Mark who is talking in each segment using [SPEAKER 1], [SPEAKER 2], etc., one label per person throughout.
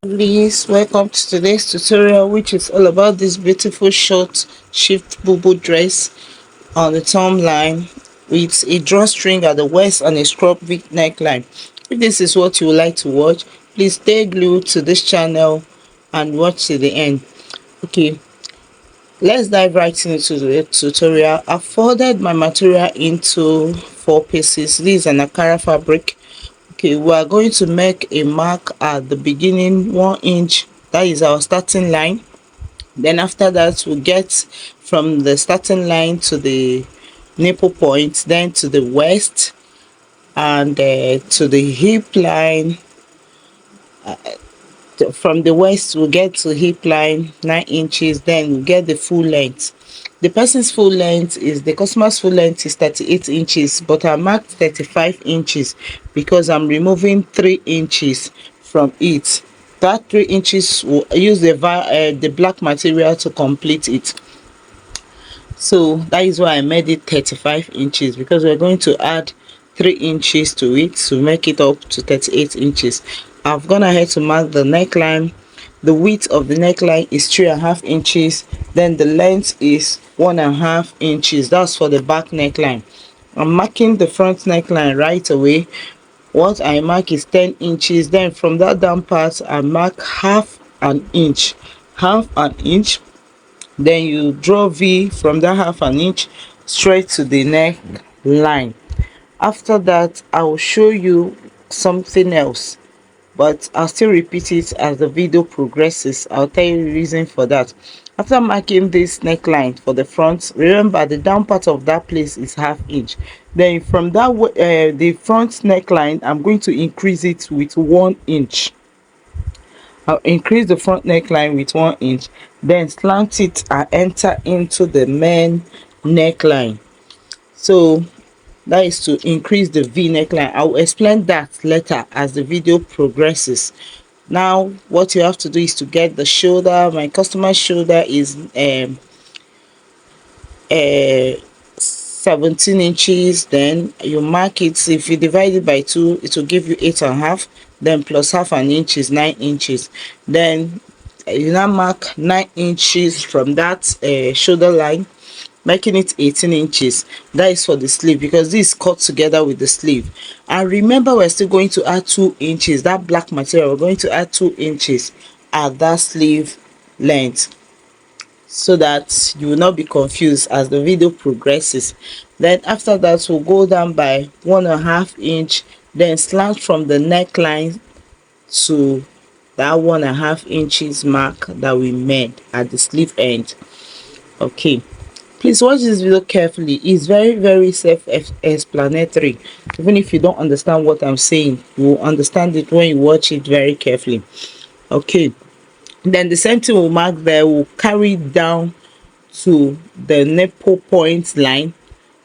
[SPEAKER 1] Please welcome to today's tutorial, which is all about this beautiful short shift bubu dress on the thumb line with a drawstring at the waist and a scrub v neckline. If this is what you would like to watch, please stay glued to this channel and watch to the end. Okay, let's dive right into the tutorial. I've folded my material into 4 pieces. This is an Akara fabric. Okay, we are going to make a mark at the beginning, 1 inch. That is our starting line. Then after that, we'll get from the starting line to the nipple point, then to the waist, and to the hip line. From the waist we'll get to hip line 9 inches, then we'll get the full length. The person's full length is, the customer's full length is 38 inches, but I marked 35 inches because I'm removing 3 inches from it. That 3 inches will use the black material to complete it. So that is why I made it 35 inches, because we're going to add 3 inches to it to make it up to 38 inches. I've gone ahead to mark the neckline. The width of the neckline is 3.5 inches, then the length is 1.5 inches. That's for the back neckline. I'm marking the front neckline right away. What I mark is 10 inches. Then from that down part I mark half an inch. Then you draw V from that half an inch straight to the neck line. After that, I will show you something else, but I'll still repeat it as the video progresses. I'll tell you the reason for that. After marking this neckline for the front, remember the down part of that place is half inch. Then from that the front neckline, I'm going to increase it with 1 inch. I'll increase the front neckline with 1 inch, then slant it and enter into the main neckline. So that is to increase the V neckline. I will explain that later as the video progresses. Now what you have to do is to get the shoulder. My customer's shoulder is 17 inches. Then you mark it. If you divide it by 2, it will give you 8.5, then plus half an inch is 9 inches. Then you now mark 9 inches from that shoulder line, making it 18 inches. That is for the sleeve, because this is cut together with the sleeve. And remember, we're still going to add 2 inches. That black material, we're going to add 2 inches at that sleeve length, so that you will not be confused as the video progresses. Then after that, we'll go down by 1.5 inch, then slant from the neckline to that 1.5 inches mark that we made at the sleeve end. Okay, please watch this video carefully. It's very self-explanatory. Even if you don't understand what I'm saying, you will understand it when you watch it very carefully. Okay, then the same thing we'll mark there, will carry down to the nipple point line,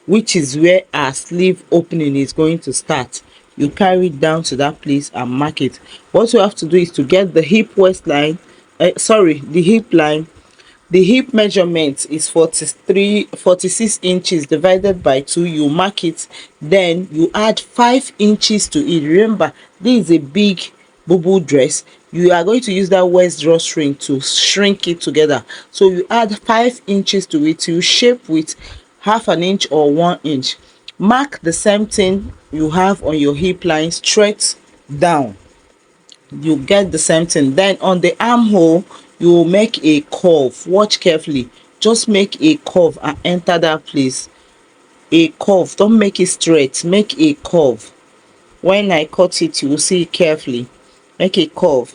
[SPEAKER 1] which is where our sleeve opening is going to start. You carry it down to that place and mark it. What you have to do is to get the hip waistline, the hip line. The hip measurement is 46 inches divided by 2. You mark it, then you add 5 inches to it. Remember, this is a big bubu dress. You are going to use that waist drawstring to shrink it together. So you add 5 inches to it. You shape with half an inch or 1 inch. Mark the same thing you have on your hip line straight down. You get the same thing. Then on the armhole, you will make a curve. Watch carefully. Just make a curve and enter that place. A curve. Don't make it straight. Make a curve. When I cut it, you will see it carefully. Make a curve.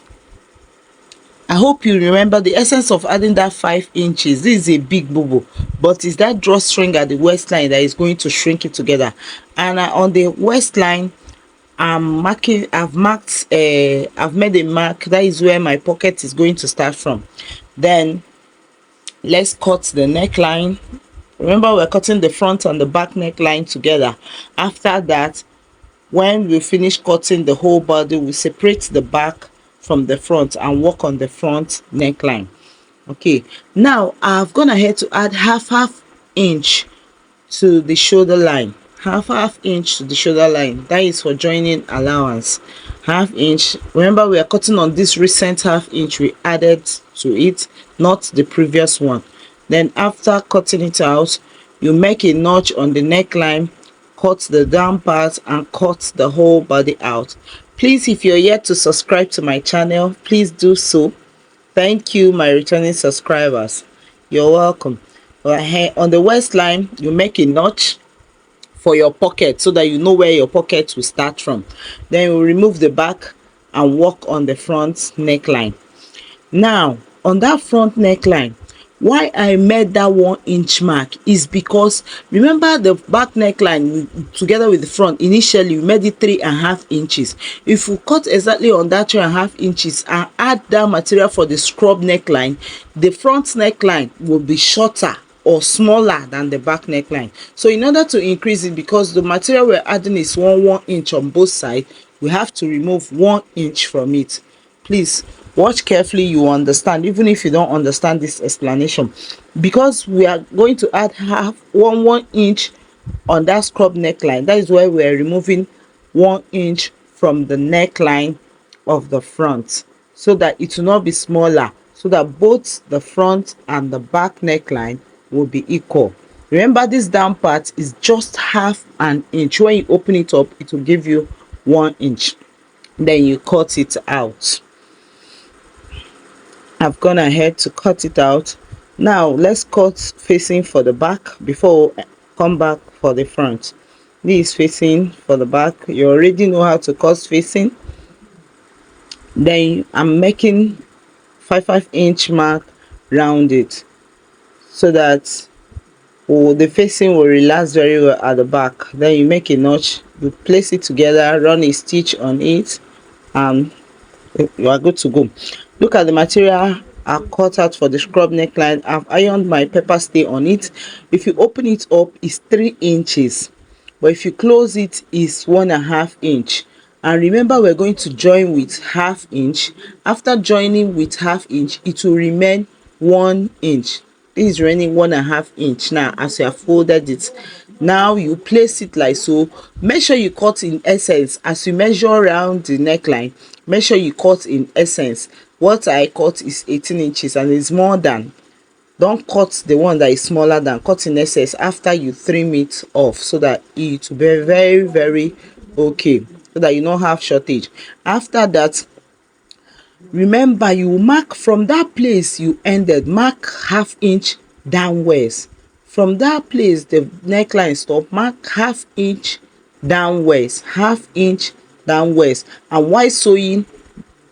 [SPEAKER 1] I hope you remember the essence of adding that 5 inches. This is a big bubu, but it's that drawstring at the waistline that is going to shrink it together. And on the waistline, I've made a mark. That is where my pocket is going to start from. Then let's cut the neckline. Remember, we're cutting the front and the back neckline together. After that, when we finish cutting the whole body, we separate the back from the front and work on the front neckline. Okay, now I've gone ahead to add half inch to the shoulder line. Half inch to the shoulder line. That is for joining allowance. half inch. Remember, we are cutting on this recent half inch we added to it, not the previous one. Then after cutting it out, you make a notch on the neckline, cut the down part and cut the whole body out. Please, if you're yet to subscribe to my channel, please do so. Thank you, my returning subscribers. You're welcome. On the waistline, you make a notch for your pocket so that you know where your pocket will start from. Then you remove the back and work on the front neckline. Now on that front neckline, why I made that 1 inch mark is because remember the back neckline together with the front, initially we made it 3.5 inches. If we cut exactly on that 3.5 inches and add that material for the scrub neckline, the front neckline will be shorter or smaller than the back neckline. So in order to increase it, because the material we're adding is 1 inch on both sides, we have to remove 1 inch from it. Please watch carefully, you understand, even if you don't understand this explanation, because we are going to add half 1 inch on that scrub neckline. That is why we are removing 1 inch from the neckline of the front, so that it will not be smaller, so that both the front and the back neckline will be equal. Remember, this down part is just half an inch. When you open it up, it will give you 1 inch. Then you cut it out. I've gone ahead to cut it out. Now let's cut facing for the back before we come back for the front. This is facing for the back. You already know how to cut facing. Then I'm making 5 inch mark round it, so that the facing will relax very well at the back. Then you make a notch, you place it together, run a stitch on it, and you are good to go. Look at the material I cut out for the scrub neckline. I've ironed my pepper stay on it. If you open it up, it's 3 inches, but if you close it, it's 1.5 inch. And remember, we're going to join with half inch. After joining with half inch, it will remain 1 inch. This is remaining 1.5 inch. Now as you have folded it, now you place it like so. Make sure you cut in essence. As you measure around the neckline, make sure you cut in essence. What I cut is 18 inches and it's more than. Don't cut the one that is smaller than. Cut in essence after you trim it off, so that it will be very, very okay, so that you don't have shortage. After that, remember, you mark from that place you ended, mark half inch downwards. From that place the neckline stop, mark half inch downwards, half inch downwards. And while sewing,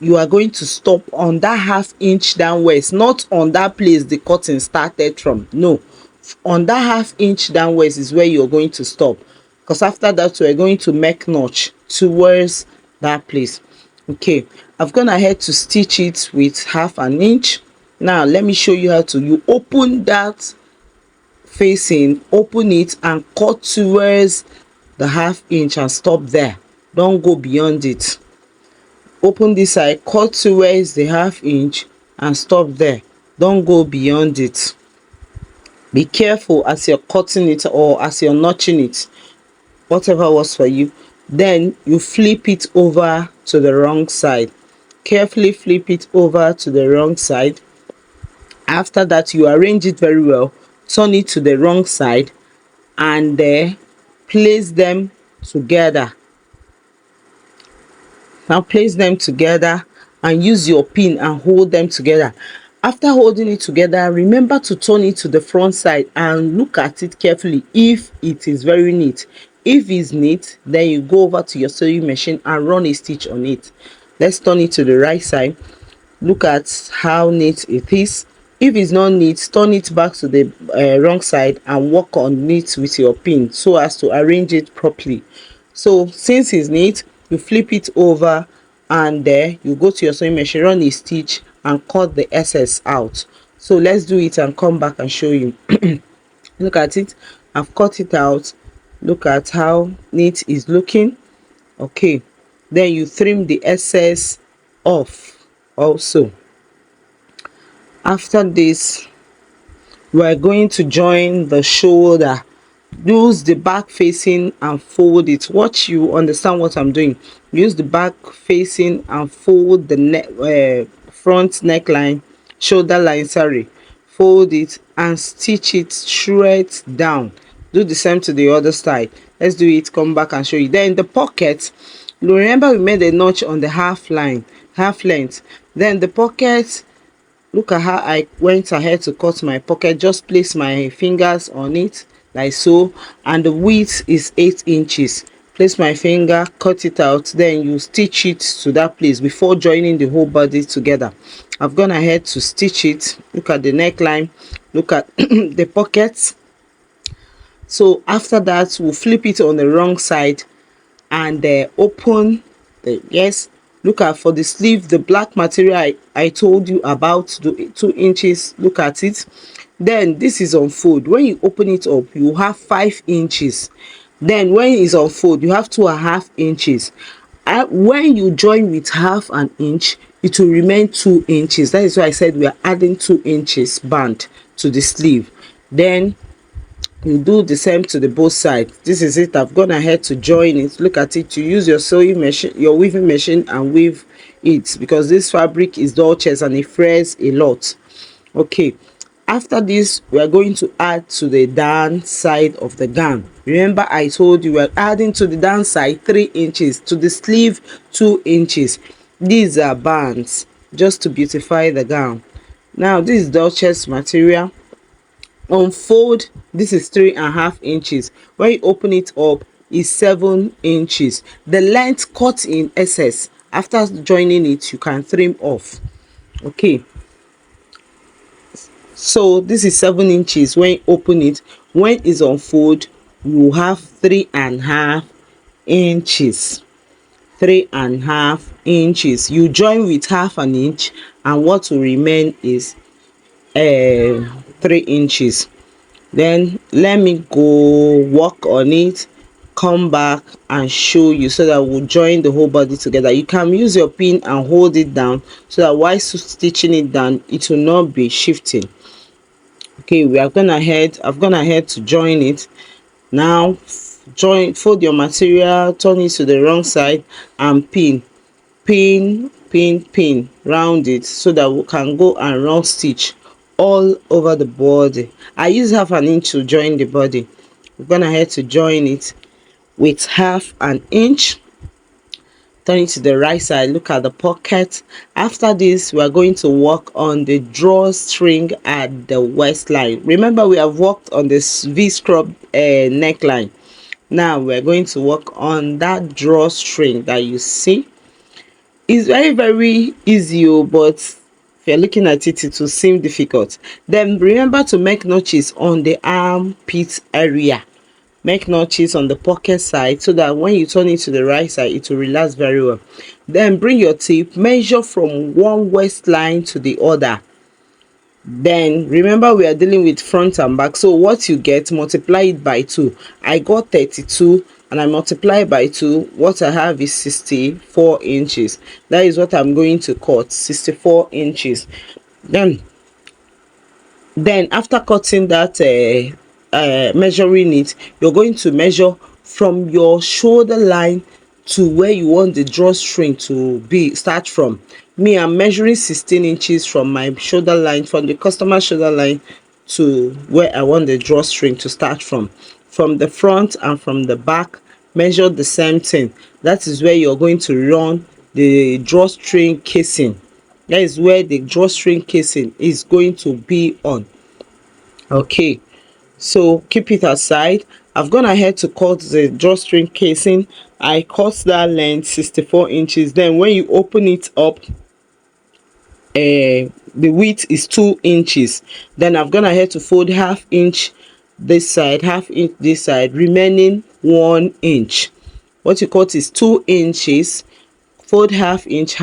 [SPEAKER 1] you are going to stop on that half inch downwards, not on that place the cutting started from. No, on that half inch downwards is where you're going to stop, because after that we're going to make notch towards that place. Okay, I've gone ahead to stitch it with half an inch. Now let me show you how to. You open that facing, open it and cut towards the half inch and stop there. Don't go beyond it. Open this side, cut towards the half inch and stop there. Don't go beyond it. Be careful as you're cutting it or as you're notching it, whatever works for you. Then you flip it over to the wrong side. Carefully flip it over to the wrong side. After that, you arrange it very well, turn it to the wrong side, and place them together. Now place them together and use your pin and hold them together. After holding it together, remember to turn it to the front side and look at it carefully if it is very neat. If it's neat, then you go over to your sewing machine and run a stitch on it. Let's turn it to the right side. Look at how neat it is. If it's not neat, turn it back to the wrong side and work on it with your pin so as to arrange it properly. So since it's neat, you flip it over and you go to your sewing machine, run a stitch and cut the excess out. So let's do it and come back and show you. Look at it, I've cut it out. Look at how neat it's looking. Okay, then you trim the excess off also. After this, we're going to join the shoulder. Use the back facing and fold it. Watch, you understand what I'm doing. use the back facing and fold the front neckline, shoulder line, sorry, fold it and stitch it straight down. Do the same to the other side. Let's do it, come back and show you. Then the pocket, remember we made a notch on the half line, half length. Then the pocket, look at how I went ahead to cut my pocket. Just place my fingers on it like so, and the width is 8 inches. Place my finger, cut it out, then you stitch it to that place before joining the whole body together. I've gone ahead to stitch it. Look at the neckline, look at the pockets. So after that, we'll flip it on the wrong side and open the, yes, look at, for the sleeve, the black material I told you about, the 2 inches, look at it. Then this is on fold. When you open it up, you have 5 inches. Then when it's on fold, you have 2.5 inches. When you join with half an inch, it will remain 2 inches. That is why I said we are adding 2 inches band to the sleeve. Then you do the same to the both sides. This is it. I've gone ahead to join it. Look at it. You use your sewing machine, your weaving machine, and weave it, because this fabric is Drawstring and it frays a lot. Okay, after this we are going to add to the down side of the gown. Remember I told you we are adding to the down side 3 inches, to the sleeve 2 inches. These are bands just to beautify the gown. Now this is Drawstring material. On fold, this is 3.5 inches. When you open it up, is 7 inches. The length cut in excess, after joining it, you can trim off. Okay, so this is 7 inches. When you open it, when it's on fold, you have 3.5 inches. 3.5 inches. You join with half an inch, and what will remain is 3 inches. Then let me go work on it, come back and show you, so that we'll join the whole body together. You can use your pin and hold it down, so that while stitching it down, it will not be shifting. Okay, I've gone ahead to join it. Now fold your material, turn it to the wrong side and pin round it, so that we can go and round stitch all over the body. I use half an inch to join the body. We're gonna ahead to join it with half an inch. Turn it to the right side. Look at the pocket. After this, we are going to work on the drawstring at the waistline. Remember, we have worked on this V-scrub neckline. Now we're going to work on that drawstring that you see. It's very easy, but if you're looking at it, it will seem difficult. Then remember to make notches on the armpit area. Make notches on the pocket side, so that when you turn it to the right side, it will relax very well. Then bring your tip, measure from one waistline to the other. Then remember we are dealing with front and back, so what you get, multiply it by 2. I got 32 and I multiply by 2. What I have is 64 inches. That is what I'm going to cut, 64 inches. Then after cutting that, measuring it, you're going to measure from your shoulder line to where you want the drawstring to be, start from. Me, I'm measuring 16 inches from my shoulder line, from the customer shoulder line to where I want the drawstring to start from. From the front and from the back, measure the same thing. That is where you're going to run the drawstring casing. That is where the drawstring casing is going to be on. Okay, so keep it aside. I've gone ahead to cut the drawstring casing. I cut that length 64 inches. Then when you open it up, the width is 2 inches. Then I've gone ahead to fold half inch this side, half inch this side, remaining 1 inch. What you cut is 2 inches. Fold half inch,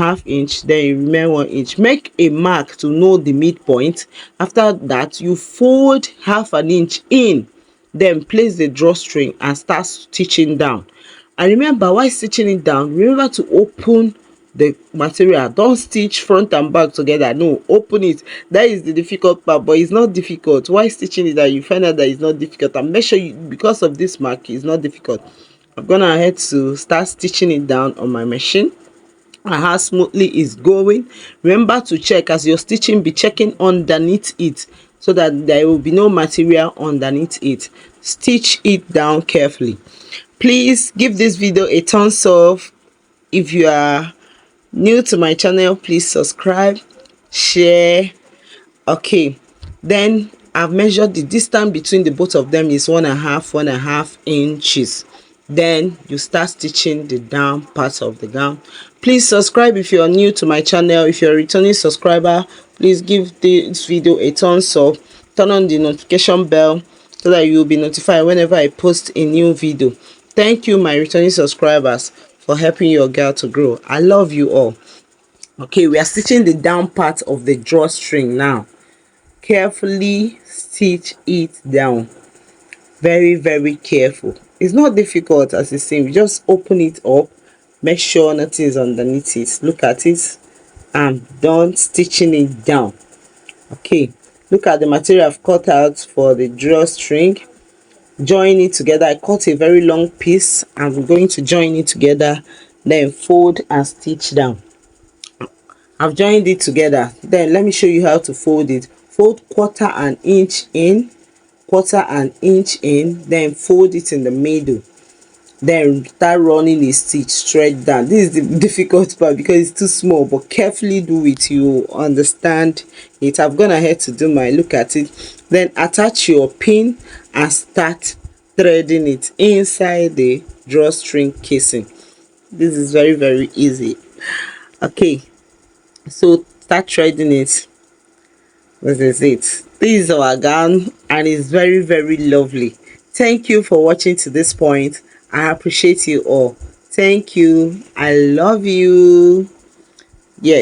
[SPEAKER 1] then you remain 1 inch. Make a mark to know the midpoint. After that, you fold half an inch in, then place the drawstring and start stitching down. And remember, while stitching it down, remember to open the material. Don't stitch front and back together. No, open it. That is the difficult part, but it's not difficult. While stitching it, that you find out that it's not difficult, and make sure you, because of this mark, it's not difficult. I've gone ahead to start stitching it down on my machine, and how smoothly it's going. Remember to check as you're stitching, be checking underneath it so that there will be no material underneath it. Stitch it down carefully. Please give this video a thumbs up. If you are new to my channel, please subscribe, share. Okay, then I've measured the distance between the both of them is 1.5 inches. Then you start stitching the down part of the gown. Please subscribe if you are new to my channel. If you're a returning subscriber, please give this video a thumbs up, turn on the notification bell so that you will be notified whenever I post a new video. Thank you, my returning subscribers, for helping your girl to grow. I love you all. Okay, we are stitching the down part of the drawstring now. Carefully stitch it down, very careful. It's not difficult as it seems. Just open it up, make sure nothing is underneath it. Look at it. I'm done stitching it down. Okay, look at the material I've cut out for the drawstring. Join it together. I cut a very long piece and we're going to join it together, then fold and stitch down. I've joined it together. Then let me show you how to fold it. Fold 1/4 inch in, 1/4 inch in, then fold it in the middle. Then start running a stitch straight down. This is the difficult part because it's too small, but carefully do it, you understand it. I've gone ahead to do my look at it. Then attach your pin and start threading it inside the drawstring casing. This is very easy. Okay, so start threading it. This is it. This is our gown and it's very lovely. Thank you for watching to this point. I appreciate you all. Thank you. I love you. Yeah.